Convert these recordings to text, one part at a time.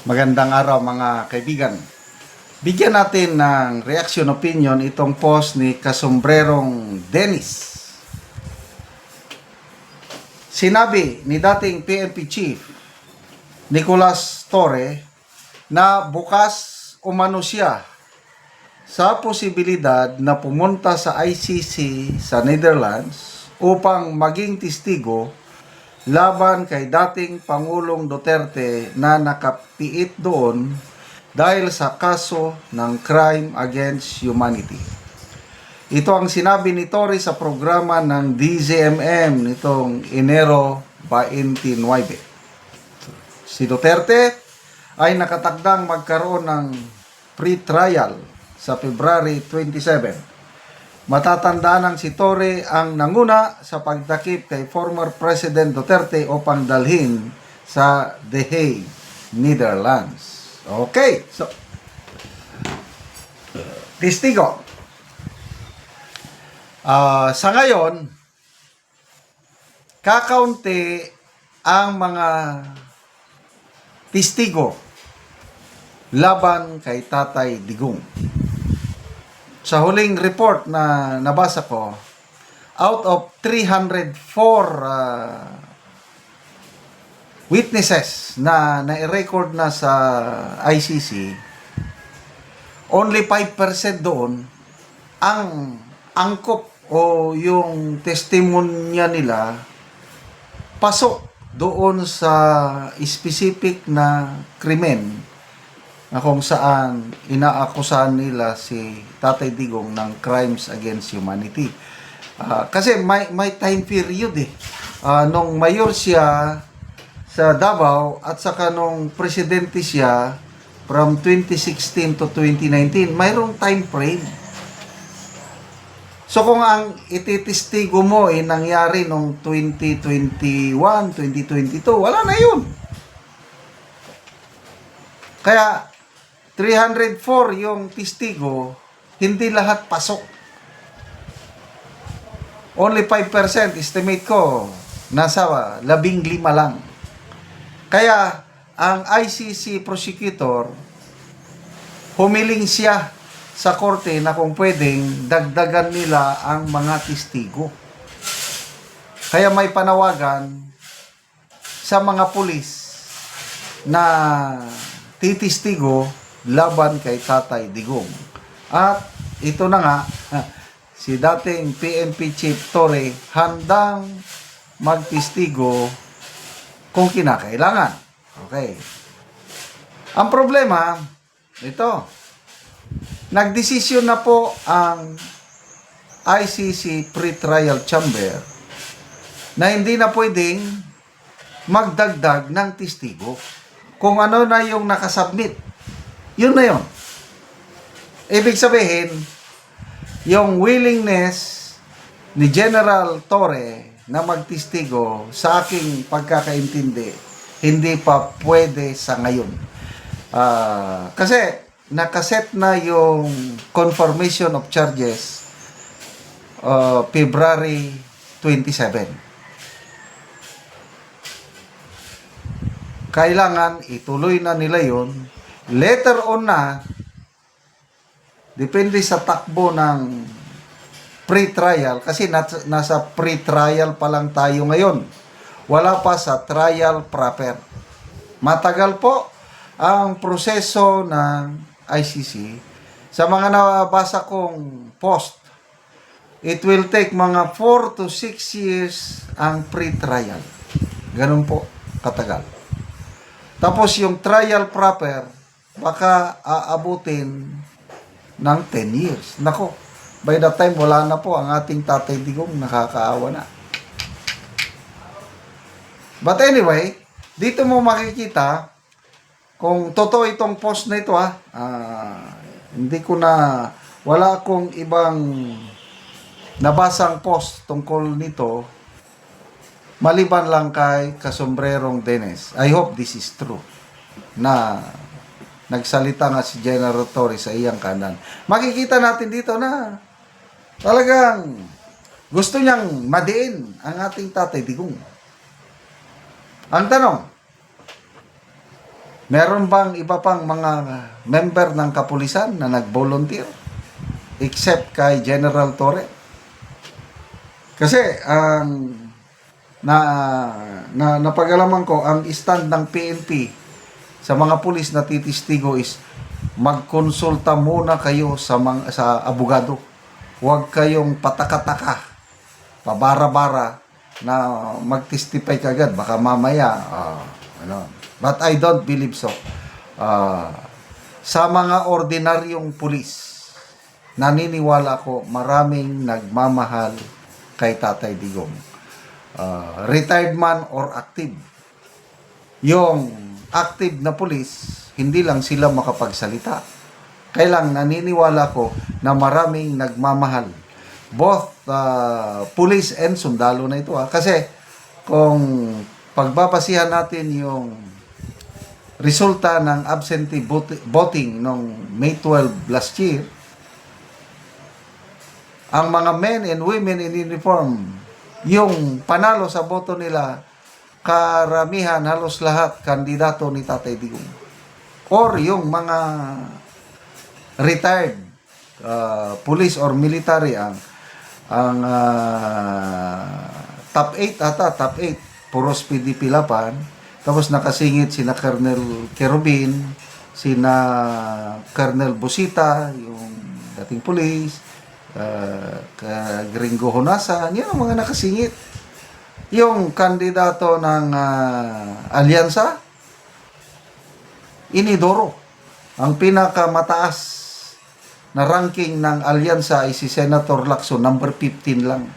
Magandang araw mga kaibigan. Bigyan natin ng reaction opinion itong post ni Kasombrerong Dennis. Sinabi ni dating PNP Chief Nicolas Torre na bukas umano siya sa posibilidad na pumunta sa ICC sa Netherlands upang maging testigo laban kay dating Pangulong Duterte na nakapiit doon dahil sa kaso ng crime against humanity. Ito ang sinabi ni Torre sa programa ng DZMM nitong Enero 29. Si Duterte ay nakatakdang magkaroon ng pre-trial sa February 27. Matatandaan ng si Torre ang nanguna sa pagtakip kay former President Duterte upang dalhin sa The Hague, Netherlands. Okay, so testigo. Sa ngayon, kakaunti ang mga testigo laban kay Tatay Digong. Sa huling report na nabasa ko, out of 304 witnesses na na-record na sa ICC, only 5% doon ang angkop o yung testimonya nila pasok doon sa specific na krimen na kung saan inaakusahan nila si Tatay Digong ng crimes against humanity. Kasi may time period eh. Nung mayor siya sa Davao at saka nung presidente siya from 2016 to 2019, mayroong time frame. So kung ang ititestigo mo ay nangyari nung 2021, 2022, wala na yun. Kaya 304 yung testigo, hindi lahat pasok. Only 5% estimate ko, nasa 15 lang. Kaya ang ICC prosecutor, humiling siya sa korte na kung pwedeng dagdagan nila ang mga testigo. Kaya may panawagan sa mga pulis na titistigo laban kay Tatay Digong. At ito na nga, si dating PNP Chief Torre handang magtistigo kung kinakailangan. Okay. Ang problema, ito, nagdesisyon na po ang ICC Pre-Trial Chamber na hindi na pwedeng magdagdag ng testigo. Kung ano na yung nakasubmit, yun na yun. Ibig sabihin, yung willingness ni General Torre na magtistigo sa aking pagkakaintindi, hindi pa pwede sa ngayon. Kasi nakaset na yung confirmation of charges February 27. Kailangan ituloy na nila yun. Later on na, depende sa takbo ng pre-trial, kasi nasa pre-trial pa lang tayo ngayon. Wala pa sa trial proper. Matagal po ang proseso ng ICC. Sa mga nabasa kong post, it will take mga 4 to 6 years ang pre-trial. Ganun po katagal. Tapos yung trial proper, baka aabutin ng 10 years. Nako, by that time, wala na po ang ating Tatay Digong, nakakaawa na. But anyway, dito mo makikita, kung totoo itong post na ito, hindi ko na, wala akong ibang nabasang post tungkol nito, maliban lang kay Kasombrerong Dennis. I hope this is true, na nagsalita nga si General Torre sa iyang kanan. Makikita natin dito na talagang gusto niyang madiin ang ating Tatay Digong. Ang tanong, Meron bang iba pang mga member ng kapulisan na nag-volunteer? Except kay General Torre. Kasi ang napag-alaman ko, ang stand ng PNP sa mga pulis na titistigo is magkonsulta muna kayo sa abogado. Huwag kayong pataka-taka, pabara-bara na mag-testify kagad. Baka mamaya, ano. But I don't believe so. Sa mga ordinaryong pulis, naniniwala ko maraming nagmamahal kay Tatay Digong. Retired man or active. Yung active na pulis, hindi lang sila makapagsalita. Kailang naniniwala ko na maraming nagmamahal. Both police and sundalo na ito. Kasi kung pagbabasihan natin yung resulta ng absentee voting noong May 12 last year, ang mga men and women in uniform, yung panalo sa boto nila, karamihan, halos lahat, kandidato ni Tatay Digong. Or yung mga retired police or military, ang top 8 ata, top 8, puros PDP lapan. Tapos nakasingit sina Colonel Kerubin, sina Colonel Busita, yung dating police, Gringo Honasan, yun ang mga nakasingit. Yung kandidato ng alyansa, Inidoro. Ang pinakamataas na ranking ng alyansa ay si Senator Lacson, number 15 lang.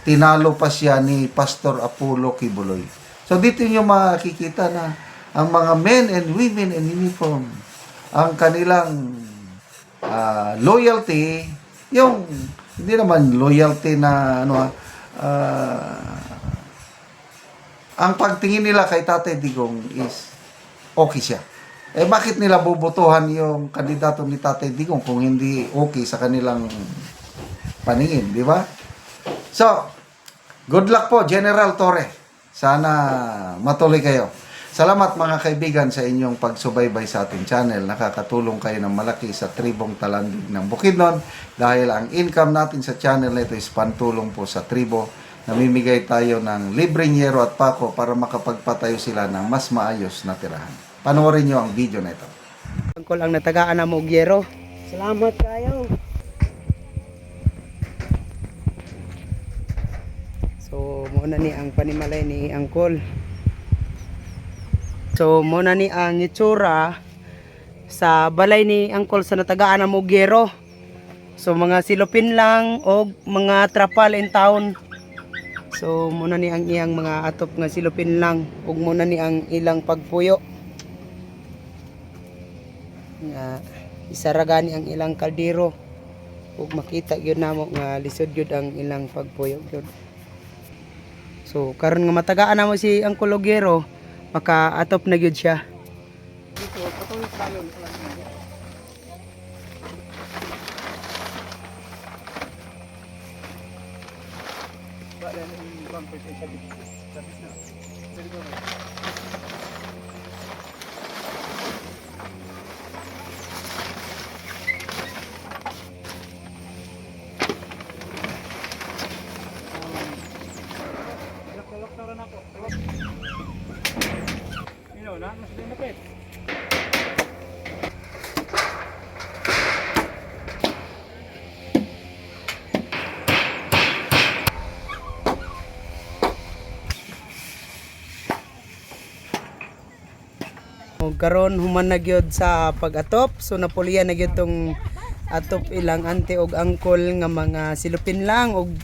Tinalo pa siya ni Pastor Apollo Kibuloy. So dito nyo makikita na ang mga men and women in uniform, ang kanilang loyalty, yung hindi naman loyalty na ang pagtingin nila kay Tatay Digong is okay siya. Eh bakit nila bubutuhan yung kandidato ni Tatay Digong kung hindi okay sa kanilang paningin, di ba? So, good luck po, General Torre. Sana matuloy kayo. Salamat mga kaibigan sa inyong pagsubaybay sa ating channel. Nakakatulong kayo ng malaki sa tribong Talandig ng Bukidnon dahil ang income natin sa channel na ito is pantulong po sa tribo. Namimigay tayo ng libreng yero at pako para makapagpatayo sila ng mas maayos na tirahan. Panoorin nyo ang video na ito. Angkol ang natagaan na mo og yero. Salamat kayo. So, muna ni ang panimalay ni Angkol. So, muna ni ang itsura sa balay ni Angkol sa natagaan na mo og yero. So, mga silupin lang o mga trapal in town. So, muna ni ang iyang mga atop nga silupin lang ug muna ni ang ilang pagpuyo. Nga isaragani ang ilang kaldero ug makita gyud namo nga lisod gyud ang ilang pagpuyo gyud. So karon nga matagaan namo si ang Kulogero, maka-atop na gyud siya. Dito patuloy tayo. Wala na yung bumper sa sabit. Tapos na. Karon human na gyud sa pag-atop, so napulian na gyud tong atop ilang ante og angkol nga mga silupin lang og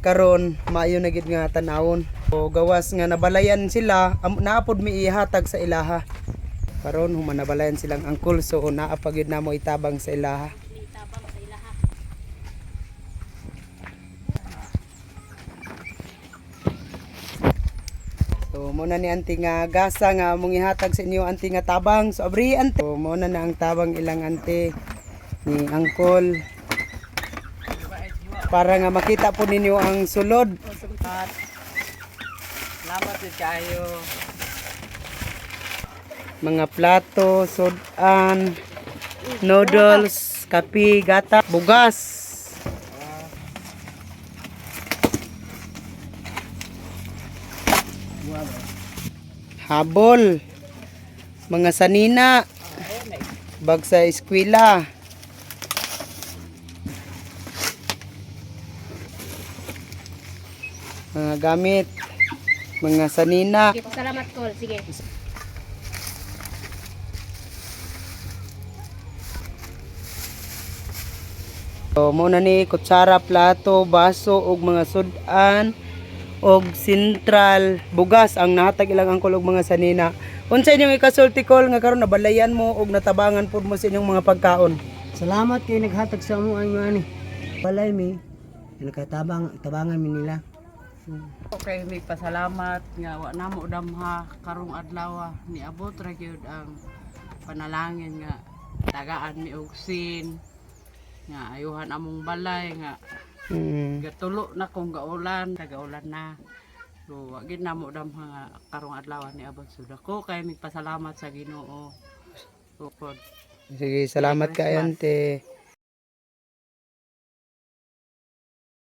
karon maayo na gyud nga tanawon. So gawas nga nabalayan sila, naapod mi ihatag sa ilaha. Karon human nabalayan silang angkol, so naa pa gyud namo itabang sa ilaha. So muna ni anti nga gasa nga mong ihatag sa inyo anti nga tabang. So abri anti. So muna na ang tabang ilang anti ni angkol. Para nga makita po ninyo ang sulod. Salamat din kayo. mga plato, sudan, noodles, kape, gata, bugas. Habol, mga sanina, bag sa eskwela. Mga gamit, mga sanina. Sige, salamat Col. Sige. So, muna ni kutsara, plato, baso, ug mga sudan, og sentral, bugas ang nahatag ilang angkol og mga sanina. Unsa inyong ikasulti Col nga karon nabalayan mo og natabangan pud mo sa inyong mga pagkaon? Salamat kay naghatag sa mo ang ani. Balay mi. Tabangan mi nila. Okay, may pasalamat nga wa namo damha karong adlaw ni abot ra gyud ang panalangin nga tagaan mi og sin nga ayuhan among balay nga gatulo na kung gaulan na. So wa gid namo damha nga karong adlaw ni abot sud ako kay may pasalamat sa Ginoo. So, Sige, salamat kay ante.